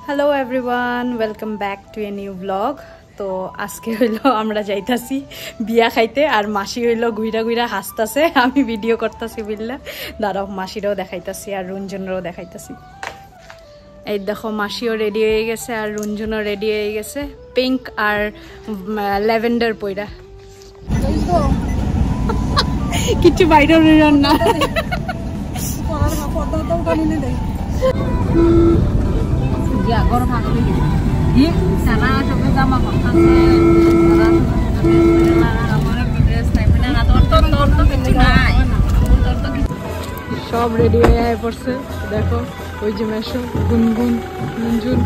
Hello everyone, welcome back to a new blog. তো আজকে হইলো আমরা যাইতাছি বিয়া খাইতে, আর মাসি হইলো ঘুইরা ঘুইরা হাসতাছে, আমি ভিডিও করতেছি বুঝলা। দাঁড়াও, মাসিরাও দেখাইতাছি আর রুনজুনরাও দেখাইতাছি। এই দেখো, মাসিও রেডি হয়ে গেছে আর রুনজুনও রেডি হয়ে গেছে পিঙ্ক আর ল্যাভেন্ডার পইরা। কিছু বাইরে না সব রেডি হয়ে পড়ছে। দেখো ওই যে মেশো, গুনগুন, রুনজুন।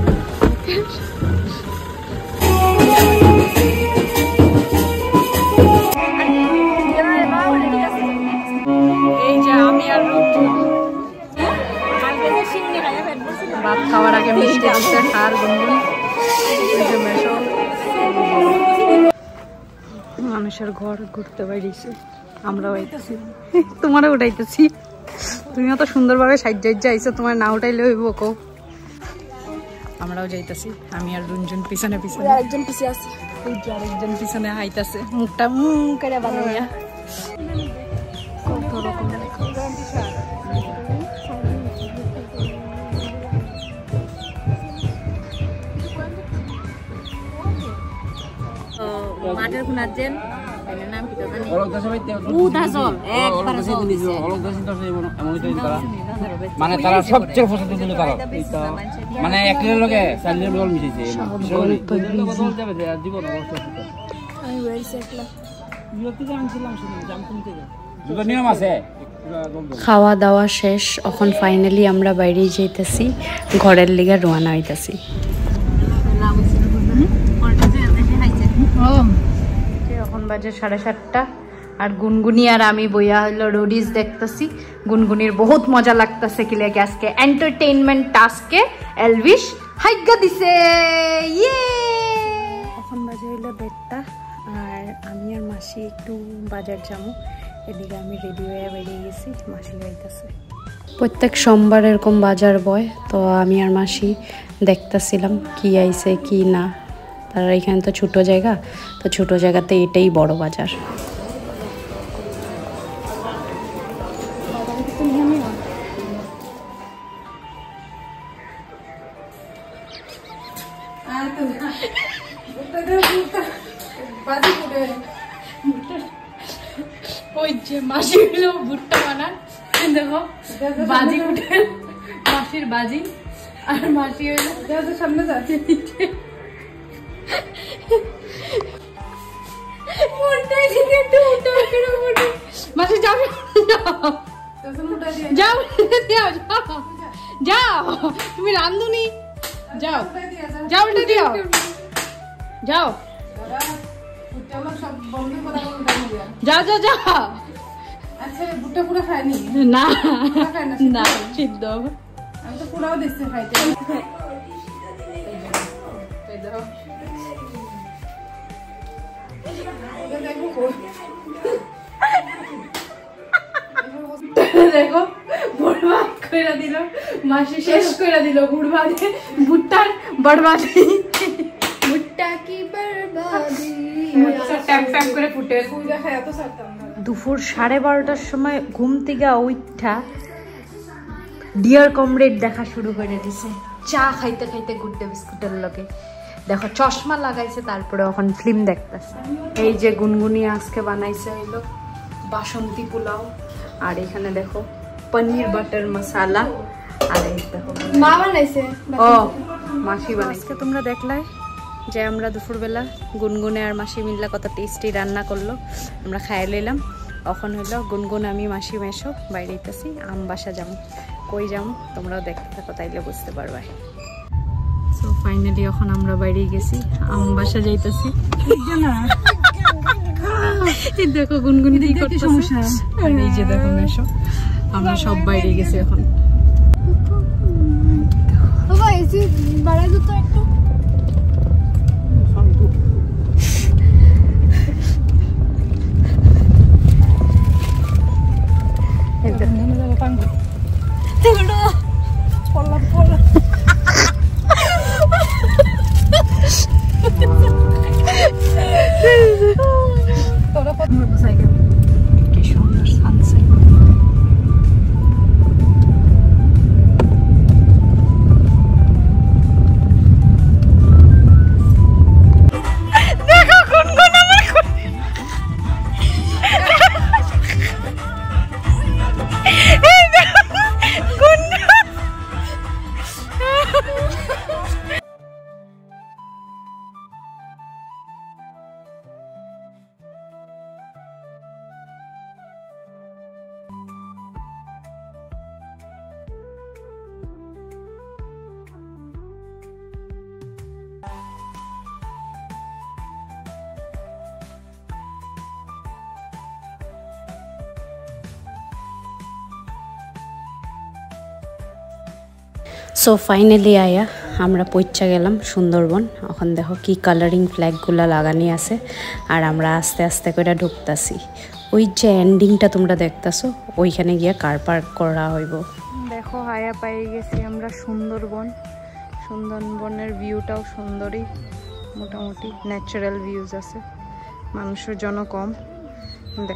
এই যে আমি আর রুনজুন ভাত খাওয়ার আগে মিষ্টি দিচ্ছে আর গুনগুন। ওই যে মেশো মানুষের ঘর ঘুরতে বেরিয়েছে, আমরাও আইতেছি, তোমারও উঠাইতেছি। তুমিও তো সুন্দরভাবে সাজ্জা আইছো, তোমার না উঠাইলে হইব কো। আমরাও যাইতেছি, আমি আর রুনজুন পিছনে পিছনে, আরেকজন পিছনে আছে, আরেকজন পিছনে হাইতাছে, মুখটা করে বানাইয়া। কত রকম মাঠের খুনাচ্ছেন নাম কি তো জানি মানে তারা সবচেয়ে পছন্দ ছিল, তারা মানে একটা লোকে চালের বল মিশিয়েছে জীবন নিয়ম আছে। খাওয়া দাওয়া শেষ, এখন ফাইনালি আমরা বাইরে যাইতেছি, ঘরের লিগে রওনা হইতাছি। এখন বাজে 7:30 আর গুনগুনি আর আমি বইয়া হইলো রোডিস দেখতেছি। গুনগুনির বহুত মজা লাগতেছে, কি লাগে আজকে এন্টারটেইনমেন্ট টাস্কে এলভিশ হাইগা দিছে। ইয়ে এখন বাজে হইলো 1:30 আর আমি আর মাসি একটু বাজার যাবো, এদিকে আমি রেডি হয়ে বেরিয়ে গেছি, মাসি যাইতেছে। প্রত্যেক সোমবার এরকম বাজার বয়, তো আমি আর মাসি দেখতেছিলাম কি আইছে কি না। তার এখানে তো ছোটো জায়গা, তো ছোটো জায়গাতে এটাই বড় বাজার। ওই যে মাসি হলো ভুট্টা বানান, দেখো বাজি উঠে, মাসির বাজি। আর মাসি হইলো সামনে যাচ্ছে, মাসি যাও যাও যাও যাও, তুমি রান্ধুনি, যাও যাও উল্টে দিও, যাও যাও যাও যাও। আচ্ছা ভুট্টা পুরো খায়নি? না না, সিদ্ধ। আমি তো পুরাও দিচ্ছি খাইতে। দেখো বরবাদ করে দিল মাসি, শেষ করে দিল বুড়বাদে ভুট্টার বরবাদি। ভুট্টা কি বরবাদি, ট্যাপ ট্যাপ করে ফুটে। দুপুর 12:30টার সময় ঘুম থেকে উঠা ডিয়ার কমরেড দেখা শুরু করে দিছে, চা খাইতে খাইতে গুড্ডে বিস্কুটের লগে। দেখো চশমা লাগাইছে, তারপরে এখন ফিল্ম দেখতেছে। এই যে গুনগুনি আজকে বানাইছে হইলো বাসন্তী পোলাও, আর এখানে দেখো পনির বাটার মশালা। আর এই দেখো মা বানাইছে, ও মাসি বানাইছে। তোমরা দেখলাই যে আমরা দুপুরবেলা গুনগুনে আর মাসি মিল্লা কত টেস্টি রান্না করলো, আমরা খাই লইলাম। এখন হইলো গুনগুন আমি মাসি মেশো বাইরে যেতেছি, আম বাসা যাবো। কই যাবো তোমরাও দেখতে থাকো, তাইলে বুঝতে পারবা। সো ফাইনালি এখন আমরা বাইরে গেছি, আম বাসা যাইতেছি। দেখো গুনগুনি কি করতেছে, আর এই যে দেখো মেশো, আমরা সব বাইরে গেছি এখন। বাবা এই যে বাড়াই তো একটু সো ফাইনালি আয়া আমরা পৌঁছা গেলাম সুন্দরবন। এখন দেখো কি কালারিং ফ্ল্যাগগুলো লাগানি আছে আর আমরা আস্তে আস্তে করে ঢুকতাছি। ওই যে এন্ডিংটা তোমরা দেখতেছো ওইখানে গিয়া কার পার্ক করা হইব। দেখো আয়া পাই গেছি আমরা সুন্দরবন। সুন্দরবনের ভিউটাও সুন্দরই, মোটামুটি ন্যাচারাল ভিউজ আছে, মানুষের জন কম,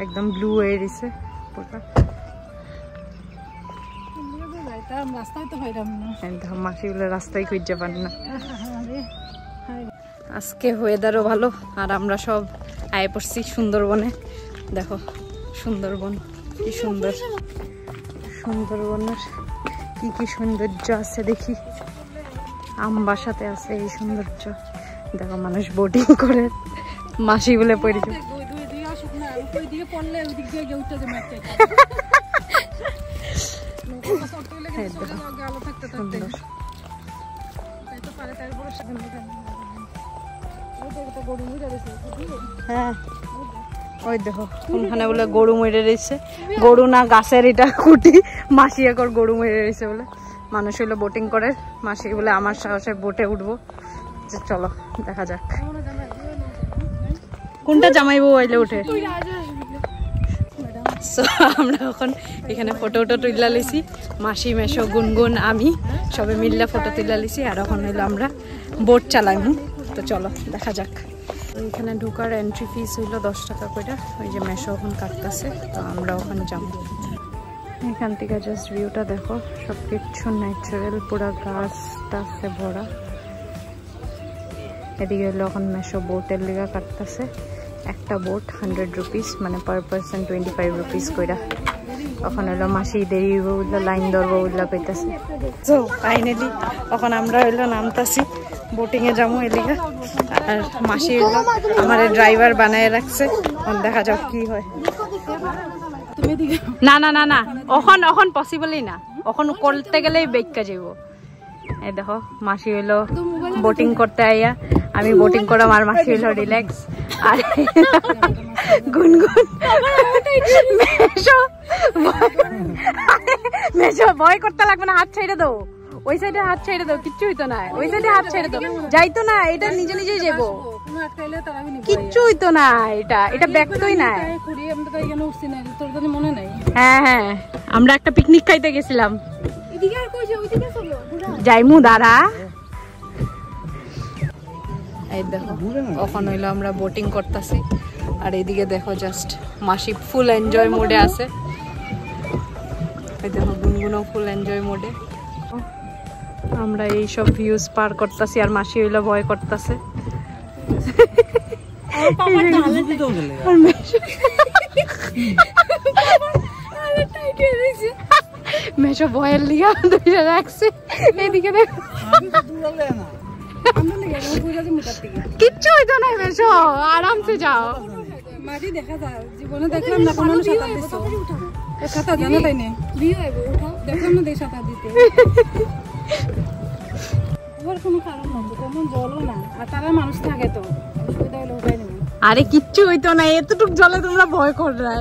একদম ব্লু হয়ে গেছে পুরো। মাসিগুলো রাস্তায় খুঁজে পান না। আজকে ওয়েদারও ভালো আর আমরা সব আয়ে পড়ছি সুন্দরবনে। দেখো সুন্দরবন কি সুন্দর, সুন্দরবনের কি কি সৌন্দর্য আছে দেখি। আমবাসাতে আছে এই সৌন্দর্য। দেখো মানুষ বোটিং করে, মাসি বলে পড়েছে। হ্যাঁ ওই দেখো কোনখানে বলে গরু মরে রয়েছে, গরু না গাছের এটা কুটি, মাসি একর গরু মরে রয়েছে বলে। মানুষ হইলো বোটিং করে, মাসি বলে আমার সাহসে বোটে উঠবো। চলো দেখা যাক কোনটা জামাইবো আইলে উঠে। সো আমরা এখন এখানে ফটো তুলা লিছি, মাসি মেশো গুনগুন আমি সবে মিললে ফটো তুলা লিছি। আর এখন হইলো আমরা বোট চালাইমু। তো চলো দেখা যাক। এখানে ঢোকার এন্ট্রি ফিস হইলো 10 টাকা করে। ওই যে মেশো ওখানে কাটতেছে, তো আমরা ওখানে যাবো। এখান থেকে জাস্ট ভিউটা দেখো, সব কিছু ন্যাচারাল, পুরা গাছ টাছে ভরা। এদিকে হলো এখন মেশো বোটের লিগা কাটতেছে। একটা বোট 100 রুপিস, মানে পার পারসন 25 রুপিস কইরা। এখন হলো মাসি দেরি হইলো, লাইন ধরবো উল্লা কইতাছে। সো ফাইনালি এখন আমরা হইলো নামতাছি, বোটিং এ যাবো এদিকে। আর মাসি হইলো আমার ড্রাইভার বানায় রাখছে, দেখা যাক কি হয়। না না না না এখন পসিবলই না, এখন করতে গেলেই বেক্কা যাইব। এই দেখো মাসি হইলো বোটিং করতে আইয়া, আমি বোটিং করাম আর মাসি হইলো রিল্যাক্স। আর গুনগুন মেশো ভয় করতে লাগবে না, হাত ছেড়ে দাও, ওই সাইডে হাত ছেড়ে দাও, কিচ্ছু হইতো না। ওই সাইডে হাত ছেড়ে দাও, যাইতো না, এটা নিজে নিজেই যাবো, কিচ্ছু হইতো না। এটা ব্যাগতই না। হ্যাঁ হ্যাঁ আমরা একটা পিকনিক খাইতে গেছিলাম, যাইমু দাঁড়া। এই দেখো ওখানে হইলো আমরা বোটিং করতেছি। আর এইদিকে দেখো জাস্ট মাসি ফুল এনজয় মোডে আছে। এই দেখো গুনগুনও ফুল এনজয় মোডে। আমরা এই সব ভিউজ পার করতেছি আর মাসি হইলো ভয় করতেছে। মেশো ভয়ের লিগা দুইটা রাখছে। এইদিকে দেখো কিচ্ছু হইতো না, মেশো আরামসে যাও। মাঝি দেখা যায় জীবনে দেখলাম না কোনো সাঁতার দিছো, সাঁতার জানো তাই না, দেখলাম না দেই সাঁতার দিতে। কোনো কারণ না, তেমন জলও না, আর তারা মানুষ থাকে তো অসুবিধা হলে উঠাই নেবে। আরে কিচ্ছু হইতো না, এতটুক জলে তোমরা ভয় করলে।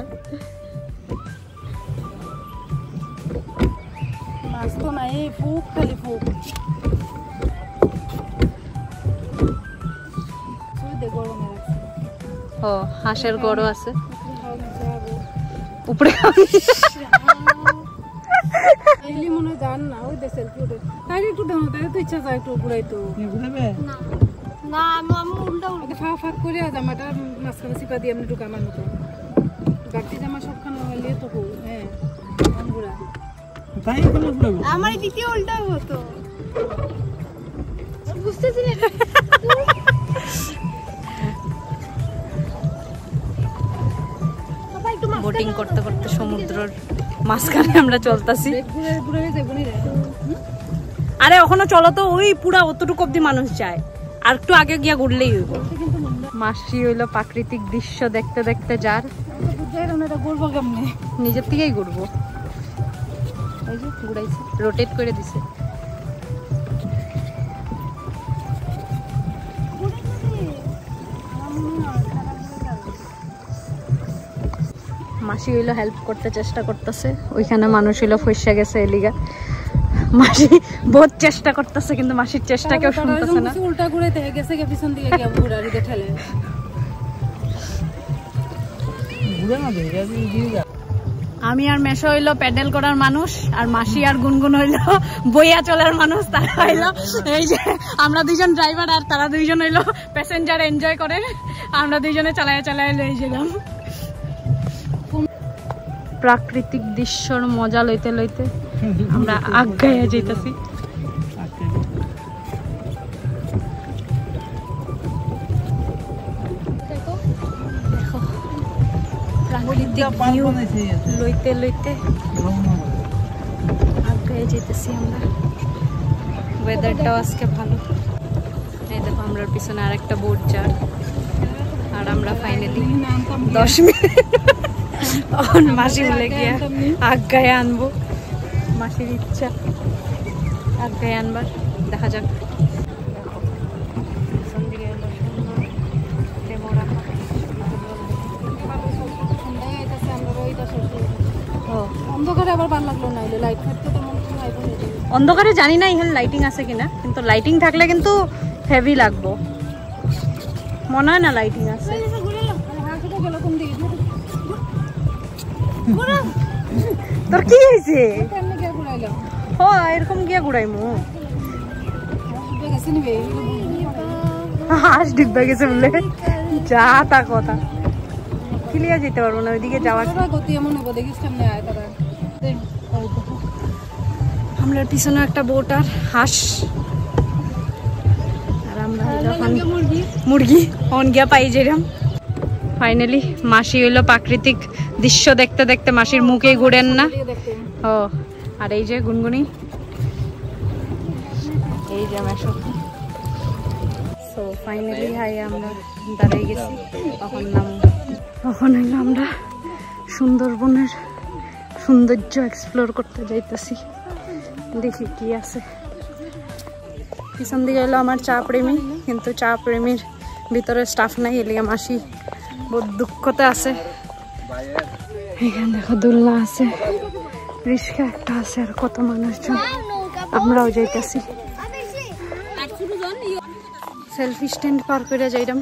মাছ তো নাই, ফুক খালি ফুক। ও হাঁসের গড়ও আছে উপরে। মনে জান না ওই দেশের তাই একটু দাও, তাই তো ইচ্ছা যায় একটু উপরে। তো না আমি উল্টা উল্টা ফাঁক ফাঁক করে জামাটা মাঝখানে চিপা দিয়ে আমি ঢুকামার মতো গাড়ি জামা সবখানে হইলে তো। হ্যাঁ আমার দ্বিতীয় উল্টা হতো, বুঝতেছি না। বোটিং করতে করতে সমুদ্রের মাঝখানে আমরা চলতেছি। আরে ওখানে চলো তো, ওই পুরা অতটুকু অব্দি মানুষ যায়, আর একটু আগে গিয়া ঘুরলেই হইব। মাসি হইলো প্রাকৃতিক দৃশ্য দেখতে দেখতে যার নিজের থেকেই ঘুরবো। এই যে ঘুরাইছে, রোটেট করে দিছে। মাসি হইলো হেল্প করতে চেষ্টা করতেছে, ওইখানে মানুষ হইলো ফসে গেছে এলিগা। মাসি বহুত চেষ্টা করতেছে কিন্তু মাসির চেষ্টা কেউ শুনতেছে না। উল্টা ঘুরে গেছে পিছন দিকে গিয়ে ঘুরারি দে ঠেলে ঘুরে না দে। আমি আর মেশো হইলো প্যাডেল করার মানুষ, আর মাসি আর গুনগুন হইলো বইয়া চলার মানুষ। তারা হইলো এই যে আমরা দুইজন ড্রাইভার, আর তারা দুইজন হইলো প্যাসেঞ্জার, এনজয় করে। আমরা দুইজনে চালায় চালায় লই গেলাম। প্রাকৃতিক দৃশ্যর মজা লইতে লইতে আমরা আগাইয়া যাইতাছি। প্রাকৃতিক ভিউ লইতে লইতে আগাইয়া যাইতেছি আমরা। ওয়েদারটাও আজকে ভালো। এই দেখো আমরা পিছনে আর একটা বোট যার, আর আমরা ফাইনালি 10 মিনিট তখন মাসি বলে গিয়া আগায় আনবো। মাসির ইচ্ছা আগায় আনবার, দেখা যাক। অন্ধকারে আবার ভালো লাগলো না, লাইট থাকতে তেমন অন্ধকারে জানি না এখানে লাইটিং আছে কিনা, কিন্তু লাইটিং থাকলে কিন্তু হেভি লাগবো। মনে হয় না লাইটিং আছে। তোর কি হয়েছে? এরকম গিয়া ঘুরাইমু হাঁস ডিব্বা গেছে বলে যা তা কথা। ক্লিয়া যেতে পারবো না ওইদিকে যাওয়ার। আমরা পিছনে একটা বোট আর হাঁস, আর আমরা মুরগি অন গিয়া পাই যেরাম। ফাইনালি মাসি হইলো প্রাকৃতিক দৃশ্য দেখতে দেখতে মাসির মুখে ঘুরেন না। ও আর এই যে গুনগুনি, এই যে মেশো। সো ফাইনালি হাই আমরা দাঁড়াই গেছি। তখন হইলো আমরা সুন্দরবনের সৌন্দর্য এক্সপ্লোর করতে যাইতেছি। দেখি কি আছে পিছন দিকে। হলো আমার চা প্রেমী, কিন্তু চা প্রেমীর ভিতরে স্টাফ নাই, এলিয়া মাসি বহুত দুঃখতে আছে। এখানে দেখো দোলনা আছে, রিস্কা একটা আছে, আর কত মানুষজন। আমরাও যাইতেছি। সেলফি স্ট্যান্ড পার করে যাইলাম।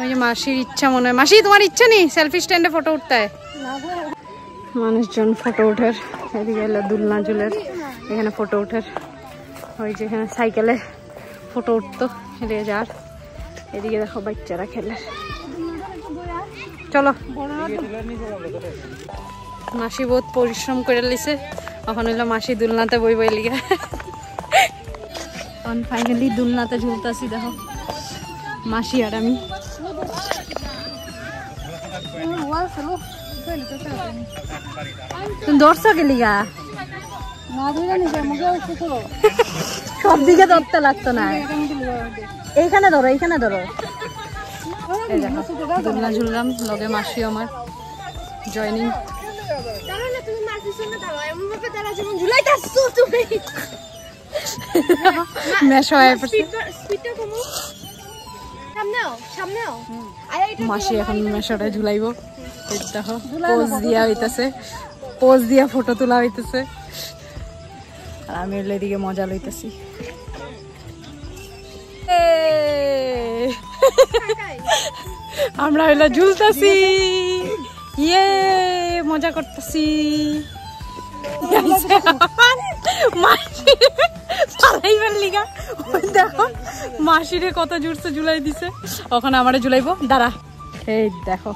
ওই যে মাসির ইচ্ছা মনে হয়। মাসি তোমার ইচ্ছা নেই সেলফি স্ট্যান্ডে ফটো উঠতে? মানুষজন ফটো উঠের। এদিকে এলো দোলনা ঝুলের, এখানে ফটো উঠের। ওই যে এখানে সাইকেলে ফটো উঠতো, এদিকে যার। এদিকে দেখো বাচ্চারা খেলে। চলো। মাসি বহুত পরিশ্রম করে লিছে, এখন হইলো মাসি দুলনাতে বই বই লিগা। ফাইনালি দুলনাতে ঝুলতাছি। দেখো মাসি আর আমি। তুমি ধরছো কে লিগা? সব দিকে ধরতে লাগতো না। এইখানে ধরো, এইখানে ধরো। দুলনা ঝুললাম, লগে মাসি আমার জয়নিং। মাসি এখন মেশোটা ঝুলাইব। দেখো পোজ দিয়া হইতেছে, পোজ দিয়া ফটো তোলা হইতেছে, আর আমি এদিকে মজা লইতেছি। আমরা হইলো ঝুলতেছি, ইয়ে মজা করতেছি। দেখো মাসিরে কত জোরছে ঝুলাই দিছে, ওখানে আমারে ঝুলাইবো। দাঁড়া, এই দেখো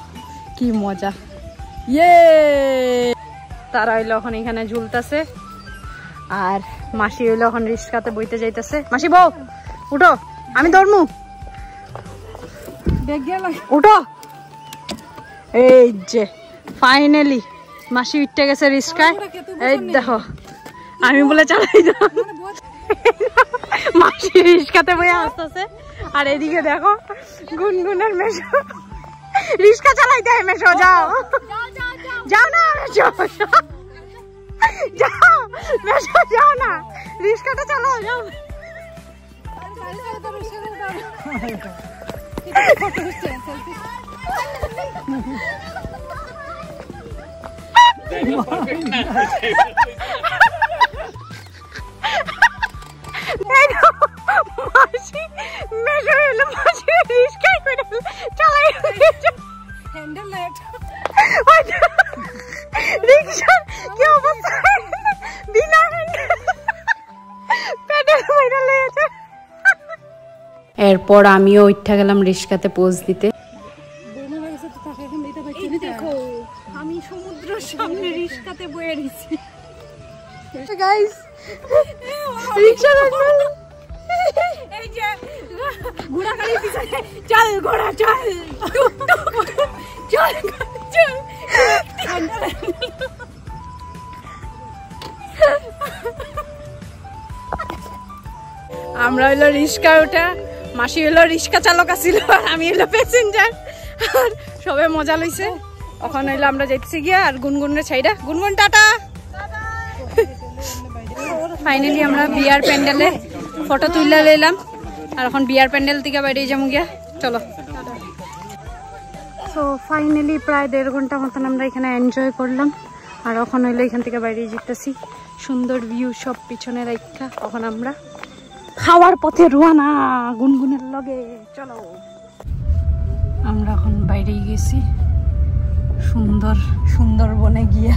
কি মজা। ইয়ে তারা হইলো এখন এখানে ঝুলতেছে, আর মাসি হইলো এখন রিস্কাতে বইতে যাইতেছে। মাসি বউ উঠো, আমি ধরমু, উঠো। এই যে ফাইনালি মাসি উঠতে গেছে রিস্কায়। এই দেখো আমি বলে চালাই মাসি রিস্কাতে বয়ে আসতেছে। আর এদিকে দেখো গুনগুনের মেশো রিস্কা চালাইতে হয়। মেশো যাও যাও না মেশো যাও মেশো যাও না রিস্কাটা চালাও যাও। মাসি মেশো এলো মাসি রিস্কাই করে চালাই হ্যান্ডেল রিক্সার কি অবস্থা বিনা হ্যান্ডেল পেডেল মাইরা লেগেছে। এরপর আমিও উঠা গেলাম রিস্কাতে পোজ দিতে। দেখো আমি সমুদ্রের সামনে রিস্কাতে বয়ে রয়েছি। গাইস রিক্সা রাখবেন এই যে ঘোড়া গাড়ি পিছনে চল ঘোড়া চল চল চল। আমরা হইলো রিস্কা ওটা, মাসি হইলো রিস্কা চালক আছিল আর আমি হইলো প্যাসেঞ্জার। আর সবাই মজা লইছে। এখন হইলো আমরা যাইতেছি গিয়া আর গুনগুনের ছাইডা। গুনগুন টাটা। ফাইনালি আমরা বিয়ার প্যান্ডেলে ফটো তুলে লইলাম আর এখন বিয়ার প্যান্ডেল থেকে বাইরে যাবো গিয়া। চলো। সো ফাইনালি প্রায় 1.5 ঘন্টা মতন আমরা এখানে এনজয় করলাম। আর এখন হইলো এখান থেকে বাইরে যেতেছি। সুন্দর ভিউ সব পিছনে রাখা। এখন আমরা খাওয়ার পথে রওনা গুনগুনের লগে। চলো। আমরা এখন বাইরে গেছি সুন্দরবনে গিয়া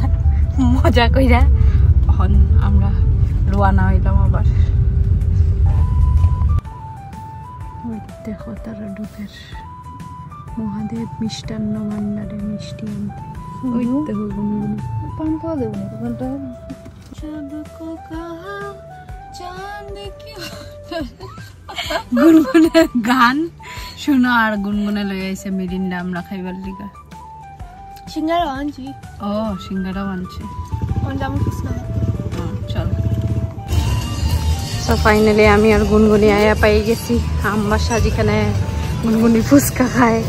মজা কইরা। এখন আমরা রওনা হইলাম আবার। দেখো তারা ঢুকের মহাদেব মিষ্টান্ন ভান্ডারে মিষ্টি আনতে। গুনগুনের গান শুনো আর গুনগুনে লই আইছে মিরিন্ডা আমরা খাইবার লিগা। সিঙ্গারা আনছি। ও সিঙ্গারাও আনছি। চল। সো ফাইনালি আমি আর গুনগুনি আয়া পাই গেছি আমবাসা, যেখানে গুনগুনি ফুচকা খায়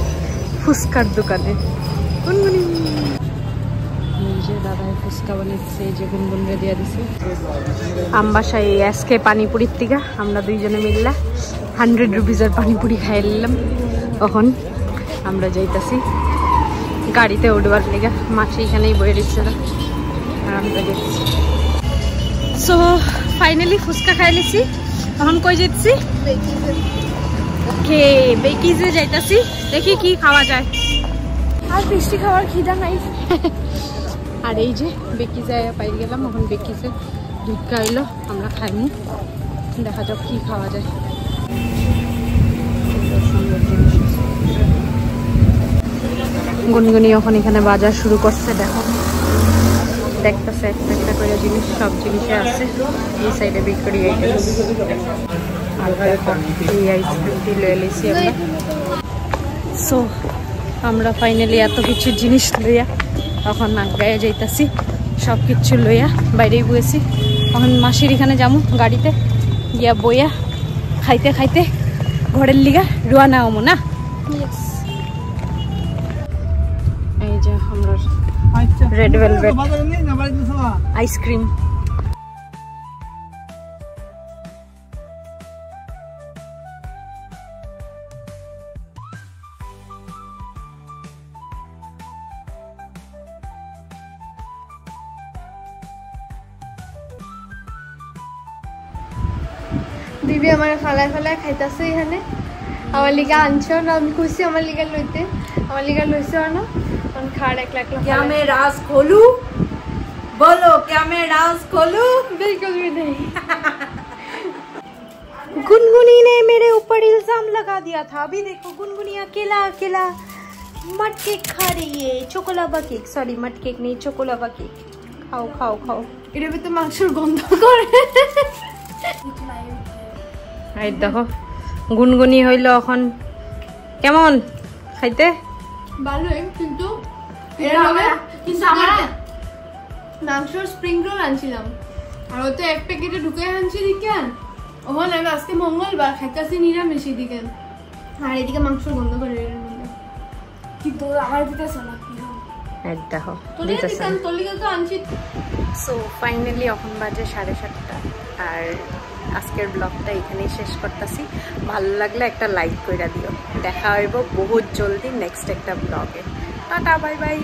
ফুচকার দোকানে। গুনগুনি এই যে দাদাই ফুচকা বানিয়েছে, এই যে গুনগুনরে দিয়া দিছে আমবাসায় আজকে পানিপুরির থেকে। আমরা দুইজনে মিললা 100 রুপিজের পানিপুরি খাই নিলাম। এখন আমরা যাইতাছি গাড়িতে উঠবার লেগে। মাসি এখানেই বয়ে দিচ্ছে আর আমরা যাচ্ছি। সো ফাইনালি ফুচকা খাই লিছি। এখন কই যাচ্ছি? ওকে বেকিজে যাইতাছি। দেখি কি খাওয়া যায়। আর মিষ্টি খাওয়ার খিদা নাই। আর এই যে বেকিজে পাই গেলাম। এখন বেকিজে দুধ খাইলো, আমরা খাইমু। দেখা যাক কি খাওয়া যায়। গুনগুনি এখন এখানে বাজার শুরু করছে। দেখো দেখতেছে একটা একটা করে জিনিস, সব জিনিসে আছে। এই সাইডে বিক্রি আইটেম। আর দেখো এই আইসক্রিমটি লয়ে লিছি আমরা। সো আমরা ফাইনালি এত কিছু জিনিস লইয়া এখন আগায় যাইতাছি। সব কিছু লইয়া বাইরেই বসেছি। এখন মাসির এখানে যাবো গাড়িতে গিয়া বইয়া খাইতে খাইতে ঘরের লিগা রওনা হবো না। এই যে আমরা রেড ভেলভেট আইসক্রিম। দিবি আমার ফালায় ফালায় খাইতেছে এখানে। আমার লিগা আনছো না, আমি খুশি আমার লিগা লইতে। আমার লিগা লইছো না खाड़ एक लाख। क्या मैं राज खोलूं? बोलो क्या मैं राज खोलूं? बिल्कुल भी नहीं। गुनगुनी ने मेरे ऊपर इल्जाम लगा दिया था। अभी देखो गुनगुनी अकेला अकेला मट केक खा रही है। चोकोलावा केक, सॉरी मट केक नहीं, चोकोलावा केक। खाओ खाओ खाओ। এটা তো মাংসের গন্ধ করে। এই দেখো গুনগুনি হইলো এখন কেমন খাইতে? ভালোই, কিন্তু আমরা মাংসর স্প্রিং রোল আনছিলাম আর ও তো এক প্যাকেটে ঢুকে আনছি। কেন ওখানে আমি আজকে মঙ্গলবার খাইতেছি নিরামিষ এদিকে, আর এদিকে মাংস গন্ধ করে কিন্তু আমার দিতেছ না সো ফাইনালি এখন বাজে 7:30 আর আজকের ব্লগটা এখানেই শেষ করতেছি। ভালো লাগলে একটা লাইক করে দিও। দেখা হইব বহুত জলদি নেক্সট একটা ব্লগে। Tata bye bye.